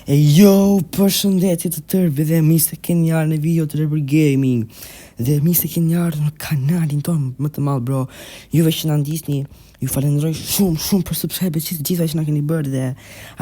E jo, përshëndetje të tërëve dhe mi se keni ardhur në video të Rebel Gaming. Dhe mi se keni ardhur në kanalin ton më të madh, bro. Juve që na ndisni, ju falenderoj shumë për subscribe që të gjitha që na keni bërë dhe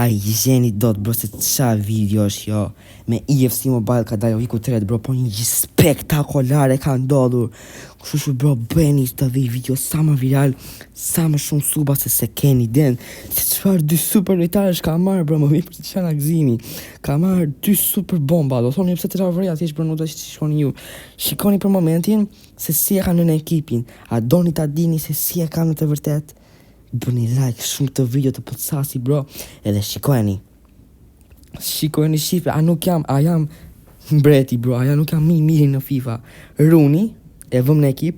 ai jeni dot, bro, se ça video është jo. Me EFC Mobile ka dalë viku 3, bro, po një gjë spektakolare ka ndodhur. Kështu që, bro, bëni të vi video sa më viral, sa më shumë suba se keni den. Se çfarë dy super lojtarësh ka marrë, bro, më vjen për të qenë Gzimi. Ka marrë dy super bomba, do thoni pse të ravëria thjesht për nuk do të shikoni ju. Shikoni për momentin se si e kanë në ekipin. A doni ta dini se si e kanë në të vërtet? Bëni like shumë të video të podsasi, bro. Edhe shikojeni shifre, a jam mbreti, bro, a nuk jam miri në FIFA. Runi e vëm në ekip.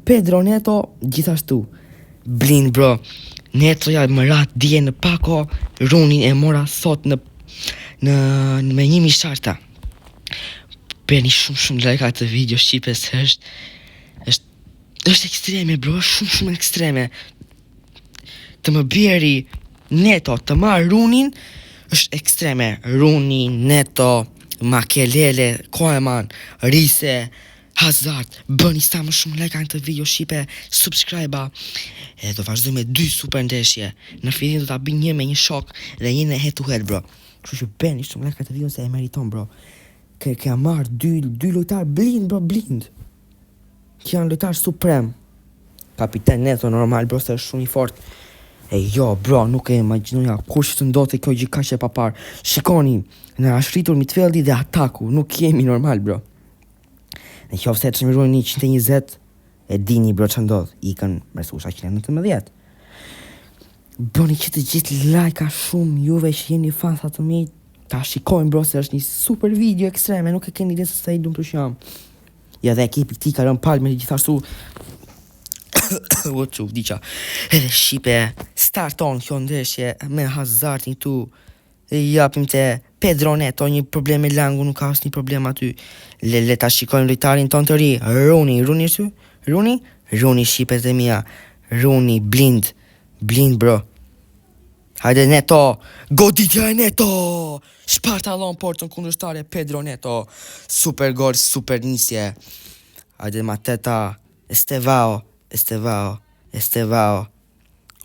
Pedro Neto gjithashtu. Blind, bro. Netoja më rat dje në pako. Runin e mora sot në me 1000 sharta. Bëni shumë like atë video shqipe se është ekstreme, bro, shumë ekstreme. Të më bjeri Neto të marrë Runin është ekstreme. Runi, Neto, Makelele, Koeman, Rise, Hazard. Bëni sa më shumë like atë video shqipe, subscribe-a. E do vazhdoj me 2 super ndeshje. Në fillim do ta bëj një me një shok dhe një në head to head, bro. Kështu që bëni shumë like atë video se e meriton, bro. Ka marrë dy lojtar blind, bro, blind. Që janë lojtar suprem. Kapiten Neto normal, bro, se është shumë i fort. E jo, bro, nuk e imagjinoja kush të ndote kjo gjë kaq e papar. Shikoni, na është rritur midfieldi dhe ataku, nuk jemi normal, bro. Në qoftë se çmiruani 120, e dini, bro, ç'a ndodh. Ikën Mersusha 119. Bëni që të gjithë like-a shumë, juve që jeni fansa të mi, ta shikojnë, bro, se është një super video ekstreme, nuk e keni ide se sa i dum për shjam. Ja dhe ekipi ti ka rënë palme gjithashtu. O çu diça. Edhe shipe starton kjo ndeshje me Hazardin tu. E japim te Pedro Neto, një problem me langu, nuk ka asnjë problem aty. Le ta shikojmë lojtarin ton të ri. Runi është? Runi shipet e mia. Runi blind, bro. Hajde Neto, goditja e Neto. Shpartallon portën kundërshtare Pedro Neto. Super gol, super nisje. Hajde Mateta, Estevao.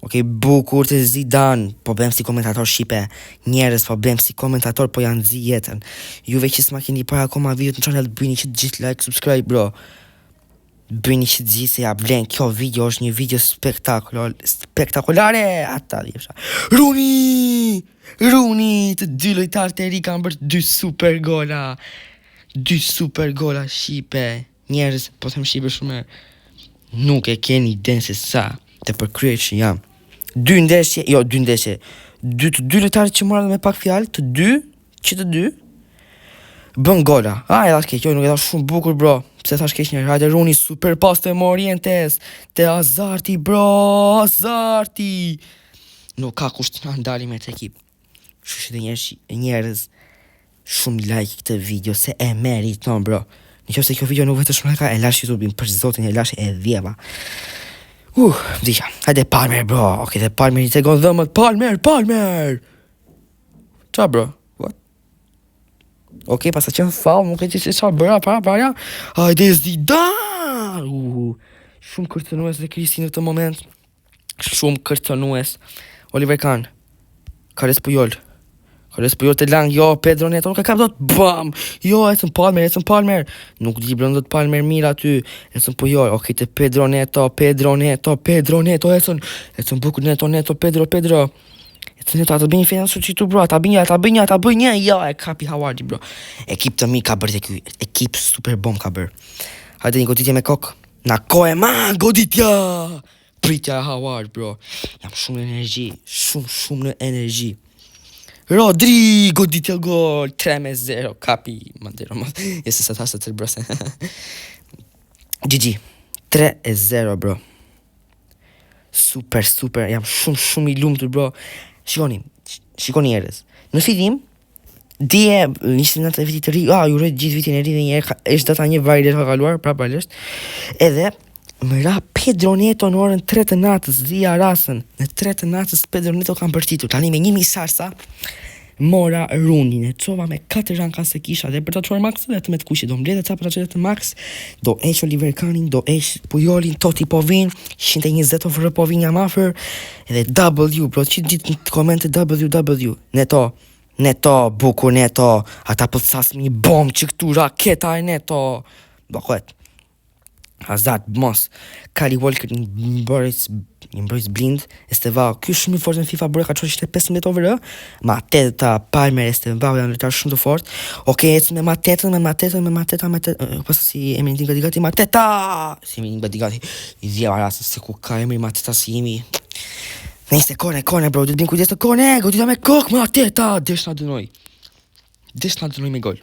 Okej, bukur të Zidane. Po bëjmë si komentator shqipe. Njerëz po bëjmë si komentator, po janë zi jetën. Juve që s'ma keni para akoma videot në channel, bëni që të gjithë like, subscribe, bro. Bëni që të gjithë se ja vlen. Kjo video është një video spektakolare. Ata dhjefsha. Runi, të dy lojtarë të ri kanë bërë 2 super gola. 2 super gola shqipe. Njerëz, po them shqipe shumë. Nuk e keni iden se sa të përkryer që jam. 2 ndeshje. Dy lojtarë që marrën me pak fjalë, të dy bën gola. E dash keq, nuk e dash shumë bukur, bro. Pse thash keq një hajde Runi super pas te Morientes, te Hazardi, bro, Hazardi. Nuk ka kush të na ndali me të ekip. Kështu që njerëz shumë like këtë video se e meriton, bro. Në qoftë se kjo video nuk vetë shumë like, e lash YouTube-in për zotin, e lash e dhjeva. Diqa, hajde Palmer, bro. Okej, dhe Palmer i tegon dhëmët. Palmer. Qa, bro? What? Okej, pas ka qenë fall, nuk e që qa bëra para. Hajde Zidane. Shumë kërcënues dhe Kristi në këtë moment. Shumë kërcënues. Oliver Kahn. Carles Puyol të lang, jo, Pedro Neto, nuk e kap dot, bam, jo, ecën Palmer, nuk di brën dot Palmer mirë aty, ecën Puyol, okej, te Pedro Neto, ecën bukur Neto, Pedro, ecën Neto, ata bëjnë fejnë su qitu, bro, ata bëjnë, jo, e kapi Hawardi, bro, ekip të mi ka bërë të kjo, ekip super bom ka bërë, hajde një goditje me kok, na Koeman, goditja, pritja e Haward, bro, jam shumë në energji, Rodri, goditja gol, 3-0, kapi, mandero, jesi sa tasë të brose. GG, 3-0, bro. Super, jam shumë i lumtur, bro. Shikoni njerëz. Në fillim, dje, nisë në të vitit të ri, ju rejtë gjithë vitin e ri dhe njerë, është data një vajrë ka kaluar, prapalisht, edhe, Më ra Pedro Neto në orën 3 të natës, zia rasën. Në 3 të natës Pedro Neto kam përtitur. Tani me 1000 salsa mora Runin. E çova me 4 ranka se kisha dhe për ta çuar Max dhe të me të kuqi do mbledh ca për ta çuar të Max. Do eq Oliver Kanin, do eq Pujolin, Totti po vin, 120 ofër po vin jam afër. Edhe W, bro, që ditë në komente WW. Neto, bukur Neto. Ata po thas një bomb që këtu raketa e Neto. Bëhet. Hazard, mos, Kyle Walker një mbrojtës blind, Estevao, ky shumë i fortë në FIFA bërë, ka qërë ishte 15 over, Mateta, Palmer, Estevao janë lëtarë shumë të fort. Okej, ecë me Mateta, pasë si emri një Gadigati, Mateta! Si emri një Gadigati, i zjeva rasën, se ku ka emri Mateta si imi. Nëjse, kone, bro, du të bin kujdes të kone, godita me kok, Mateta! Desh na dënoj me gol.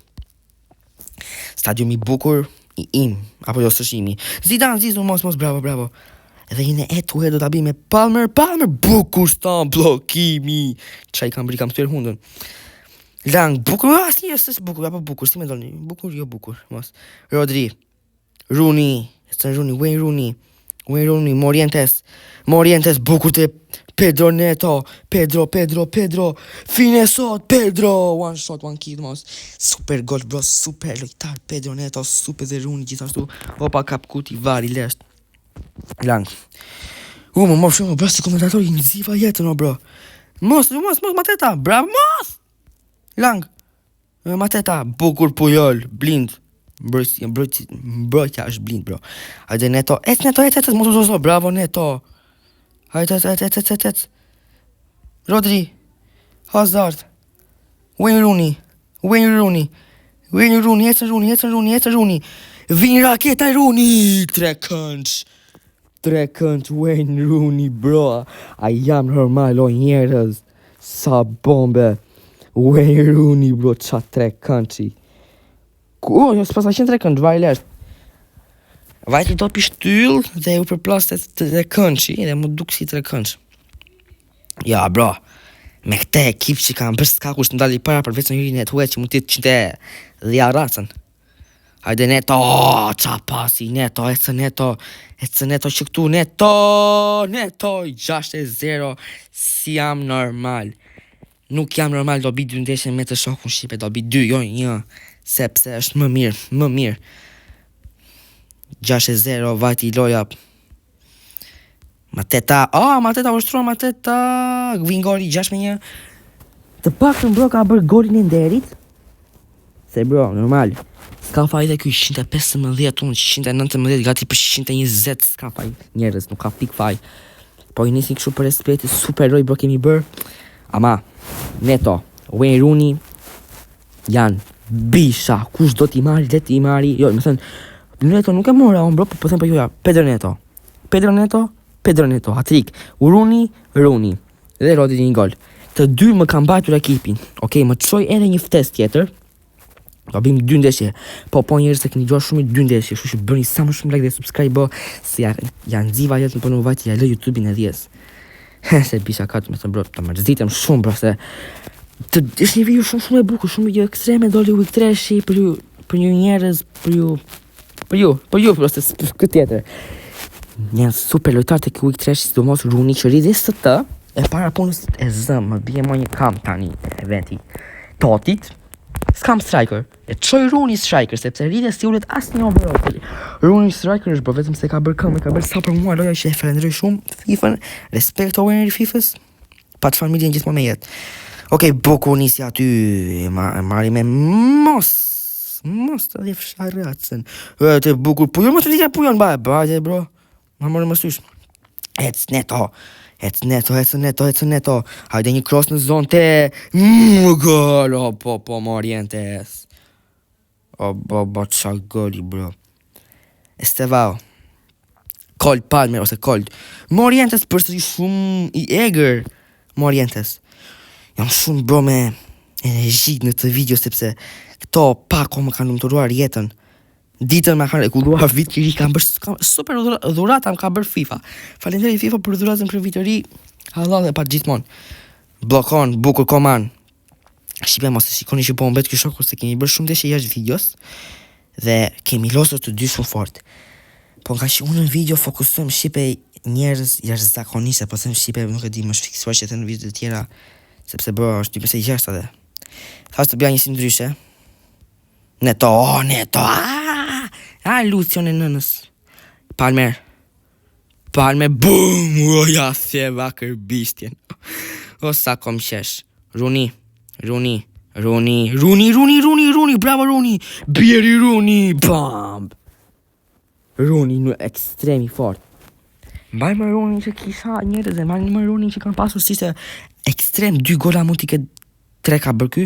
Stadium i bukur, i im, apo jo së shimi. Zidane, mos, bravo. Edhe jene e do t'abi me Palmer, bukur stan, blokimi. Qaj kam shtyr hundën. Lang, bukur, asnjë s'është bukur, apo bukur, si me doni. Bukur, jo bukur, mos. Rodri, Rooney, Wayne Rooney, Morientes, bukur të Pedro Neto, Pedro, fine sot, Pedro, one shot, one kill, mos, super gol, bro, super lojtar, Pedro Neto, super dhe Rooney, gjithashtu, opa kap kuti, vari, lesht, lang, më mor shumë, bro, si komentatori, në ziva jetën, bro, mos, Mateta, bravo, mos, lang, Mateta, bukur Pujol, blind, mbrojtja është blind, bro, hajde Neto, mos uzo, bravo Neto, hajde, Rodri, Hazard, Wayne Rooney, ecën Rooney, vin raketa Rooney, 3 kënç, Wayne Rooney, bro, a jam normal, o njerëz, sa bombe, Wayne Rooney, bro, qa 3 kënçi, jo, s'pas a qenë 3 kënç, vaj lesht, vajti do pishtyll dhe u përplas të kënçi dhe mu duk si 3 kënç. Ja, bro, me këte ekip që kam bërë skakush të ndali para për veçën njëri Neto që mu tjetë që të dhja ratën. Hajde Neto, qa pasi, Neto, ecë Neto që këtu, Neto, 6-0, si jam normal. Nuk jam normal, do bi 2 ndeshje me të shokun Shqipe, do bi 2, jo 1, sepse është më mirë. 6-0, vajti loja. Mateta ushtrua, vin goli 6-1. Të paktën bro ka bërë golin e nderit. Se bro, normal. S'ka faj dhe ky 115 unë, 119 gati për 120 s'ka faj. Njerëz, nuk ka pik faj. Po i nisi kështu për respekti, super roj bro kemi bërë. Ama, Neto, Wayne Rooney, janë bisha, kush do t'i marri, jo, më thënë, Neto nuk e mora unë bro, po them për joja, Pedro Neto, hatrik, Rooney, dhe Rodri një gol. Të dy më kam bajtur ekipin, okej, më të shoj edhe një ftesë tjetër, do bim 2 ndeshje, po njerëz se keni gjuar shumë 2 ndeshje, kështu që bëni sa më shumë like dhe subscribe, se janë ziva jetën për në vajtë ja lë YouTube-in e 10. Se bisha ka të me thëmë bro, të mërzitem shumë bro, se është një video shumë e bukur, shumë video ekstreme, doli u i treshi për një njerëz, për ju, proste, këtë tjetër. Një super lojtar të kjo i treshi, sidomos Rooney që rridhe së të, e para punës e zëmë, më bje më një kam tani e veti. Totit, s'kam striker, e qoj Rooney striker, sepse rridhe si ullet as një bro. Rooney striker është bro, vetëm se ka bërë kam, ka bërë sa për mua, loja që e falenderoj shumë, FIFA-n, respekt o weneri FIFA-s, pa të familjen gjithmonë me jetë. Okej, Boku nisi aty, marri me mos të dhe fsharratën. Të bukur Pujon, mos të dhja Pujon, bajde bro. Ma morë më sysh. Ecë Neto. Hajde një cross në zonë të gol, po Morientes. Qa goli bro. Estevao. Cold Palmer ose Cold. Morientes përsëri shumë i eager. Morientes. Jam shumë bro me energjik në të video sepse këto pako më kanë lumturuar jetën. Ditën më kanë rekulluar vit që ri kam bërë super dhurata më ka bërë FIFA. Falenderoj FIFA për dhuratën për vit të ri. Allah dhe pa gjithmonë. Blokon, bukur koman. Shqipe mos e shikoni që po mbet ky shoku se kemi bërë shumë ndeshje jashtë videos dhe kemi losur të dy shumë fort. Po nga që unë në video fokusojmë Shqipe njerëz jashtëzakonisht, po them Shqipe nuk e di më shfiksuar që të në video të tjera, sepse bro është 2.6 atë. Thash të bëja një si ndryshe. Neto, Lucion e nënës. Palmer, boom, ja theva kërbishtjen. O sa kom qesh. Runi, bravo Runi, bjeri Runi, bam. Runi në ekstremi fort. Mbajmë Runi që kisha njerëz, mbajmë Runi që kanë pasur si se ekstrem 2 gola mund t'i ketë 3 ka bërë ky.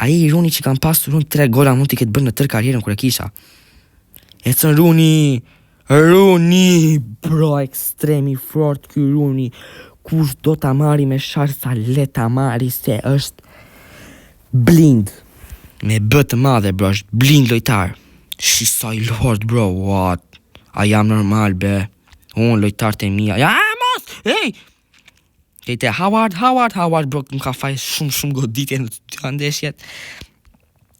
Ai Runi që kanë pasur 3 gola mund t'i ketë bërë në tërë karrierën kur e kisha. Ecën Runi, bro, ekstremi fort ky Runi. Kush do ta marri me sharsa le ta marri se është blind. Me bë të madhe, bro, është blind lojtar. Shisoj lord, bro, what? A jam normal, be. Unë lojtar të mija. Ja, mos! Hey! Kejte, Howard, bro, më ka faj shumë goditje në të ndeshjet.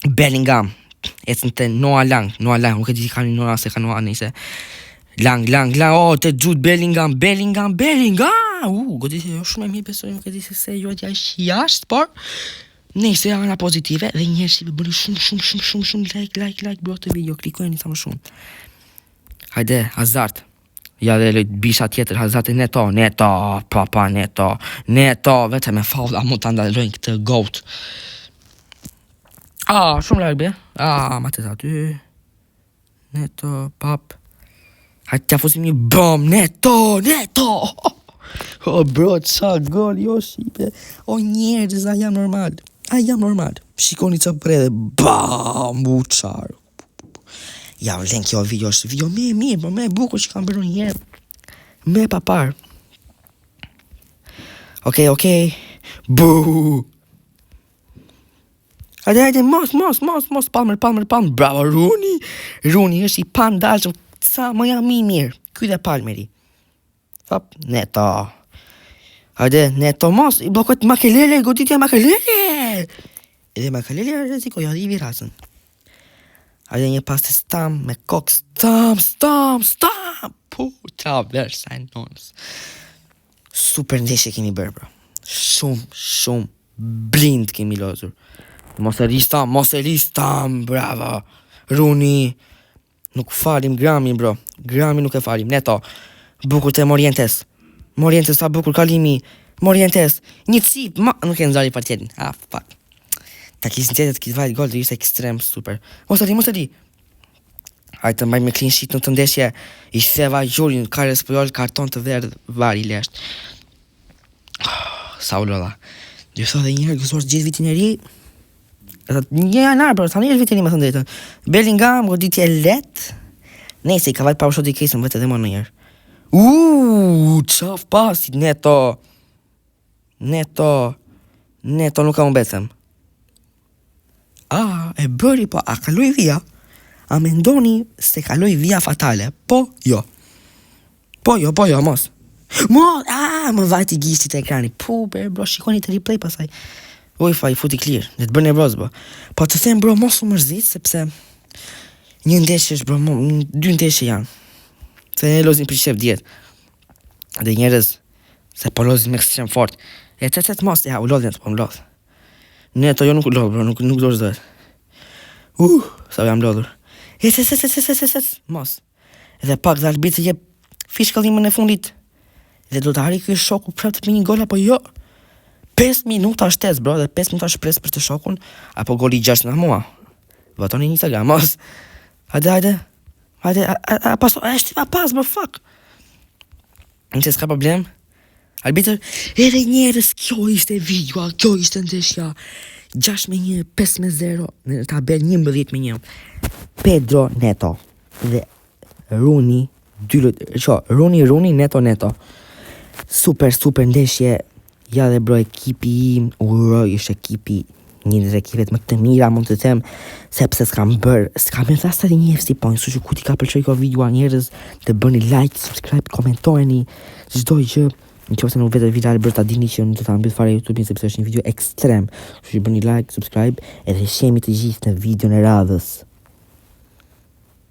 Bellingham. Ecën të Noah Lang, nuk e di ka një Noah se ka Noah nëjse. Lang, të Jude Bellingham. Goditje jo shumë e mirë, besoj, nuk e di se jo t'ja është jashtë, por nëjse janë pozitive dhe njerë që bëni shumë like bro të video, klikojnë sa më shumë. Hajde, Hazard. Ja dhe lejt bisha tjetër, Hazard e Neto, papa Neto, vete me falla mund të ndalojnë këtë goat. Shumë larg be. Ma të aty. Neto, pap. Hajtë t'ja fusim një bom, Neto. Bro, qa gol, jo shipe. Njerëz, a jam normal. Shikoni që për edhe, bam, buqar. Ja, vlen kjo video është video me mirë, po me bukur që kam bërë njerë. Me papar. Okej. Bu. Hajde, mos, Palmer. Bravo, Runi është i pandashëm, sa më jam mirë. Ky dhe Palmeri. Fap, Neto. Hajde, Neto, mos, i blokojt Makelele, goditja Makelele. Edhe Makelele reziko, ja dhivi rasën. Hajde një pas të Stam, me kok, Stam. Puta, versa e nonës. Super ndeshje kemi bërë, bro. Shumë blind kemi lozur. Mos e listam, bravo. Runi. Nuk falim Gramin, bro. Gramin nuk e falim. Neto. Bukur të Morientes, sa bukur kalimi. Morientes. Një cip, nuk e nëzari partjetin. Fuck. Ta kisë në tjetët, kisë vajt gol, dhe ishte ekstrem super. Mos e di. Hajtë të mbaj me clean sheet në të ndeshje. I theva Gjurin, Kares Pujol, karton të verdh, vari lesht. Sa u lolla. Dhe thot dhe njëherë gëzuar gjithë vitin e ri. Një janar, bro, sa një është vitin e ri me thënë drejtën. Bellingham, goditje let. Nese, i ka vajt pa u shot i kesën, vete dhe më në njërë. Qaf pasit, Neto, nuk ka më betëm. E bëri, po, a kaloj via? A me ndoni se kaloj via fatale? Po, jo, mos. Më vajti gishtit e ekrani. Bro, shikoni të replay pasaj. Wi-Fi, futi clear, dhe të bërne broz, bro. Po të them, bro, mos u mërzit, sepse një ndeshje është, bro, 2 ndeshje janë. Se ne lozin për shef djetë. Dhe njerëz, se po lozin me ekstrem fort. Cet mos, u lodhin të po më lodh. Neto, jo nuk u lodh, bro, nuk lodh zdohet. Sa jam lodhur. Mos. Edhe pak dhe arbitri jep fishkallimën e fundit. Dhe do të harri kjo shoku prap të për një gol, apo jo. 5 minuta shtes, bro, dhe 5 minuta shpres për të shokun, apo goli 6 në mua. Votoni një Instagram, mos. Hajde, paso, shtiva pas, bro, fuck. Nëse s'ka problem, arbitër, edhe njerës, kjo ishte video, kjo ishte ndeshja, 6-1, 5-0, në tabel 11-1. Pedro Neto, dhe Runi, Runi, Neto. Super ndeshje. Ja dhe bro, ekipi im, është ekipi, një dhe ekipet më të mira, mund të them, sepse s'kam e thasta dhe një FC point, su që ku ti ka pëlqoj ko video a njerëz, të bëni like, subscribe, komentojni, çdo gjë, në që ose nuk vetë viral bërë ta dini që në të ta mbyll fare YouTube-in, sepse është një video ekstrem, su që bëni like, subscribe, edhe shemi të gjithë në video në radhës.